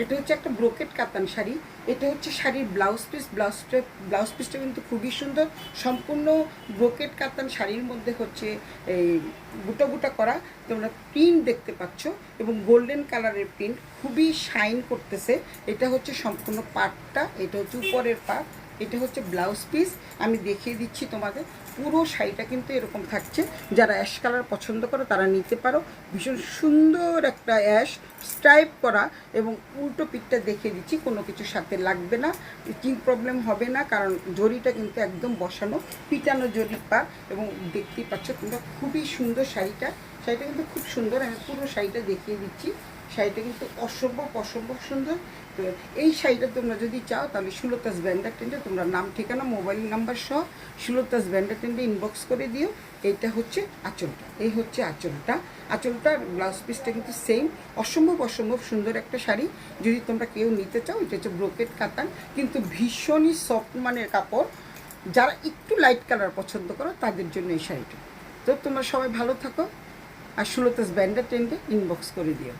এটা হচ্ছে একটা ব্রোকেট কাতান শাড়ি। এটা হচ্ছে শাড়ির ব্লাউজ পিসটা কিন্তু খুবই সুন্দর। সম্পূর্ণ ব্রোকেট কাতান শাড়ির মধ্যে হচ্ছে এই বুটা বুটা করা তোমরা প্রিন্ট দেখতে পাচ্ছ, এবং গোল্ডেন কালারের প্রিন্ট খুবই শাইন করতেছে। এটা হচ্ছে সম্পূর্ণ পাটটা, এটা হচ্ছে উপরের পাট, এটা হচ্ছে ব্লাউজ পিস। আমি দেখিয়ে দিচ্ছি তোমাদের। পুরো শাড়িটা কিন্তু এরকম থাকছে। যারা অ্যাশ কালার পছন্দ করো তারা নিতে পারো। ভীষণ সুন্দর একটা অ্যাশ স্ট্রাইপ করা, এবং উল্টো পিঠটা দেখিয়ে দিচ্ছি, কোনো কিছু সাথে লাগবে না, কি প্রবলেম হবে না, কারণ জরিটা কিন্তু একদম বসানো পিটানো জরি পা। এবং দেখতেই পাচ্ছ তোমরা, খুবই সুন্দর শাড়িটা। শাড়িটা কিন্তু খুব সুন্দর। আমি পুরো শাড়িটা দেখিয়ে দিচ্ছি। শাড়িটা কিন্তু অসম্ভব সুন্দর। তো এই শাড়িটা তোমরা যদি চাও তাহলে সুলতাস ব্যান্ডার টেন্ডে তোমরা নাম ঠিকানা মোবাইল নাম্বার সহ সুলতাস ব্যান্ডার টেন্ডে ইনবক্স করে দিও। এইটা হচ্ছে আঁচলটা, এই হচ্ছে আঁচলটার ব্লাউজ পিসটা কিন্তু সেম। অসম্ভব সুন্দর একটা শাড়ি। যদি তোমরা কেউ নিতে চাও, এটা হচ্ছে ব্রোকেট কাতান, কিন্তু ভীষণই সফট মানের কাপড়। যারা একটু লাইট কালার পছন্দ করো তাদের জন্য এই শাড়িটা। তো তোমরা সবাই ভালো থাকো, আর সুলতাস ব্যান্ডার টেন্ডে ইনবক্স করে দিও।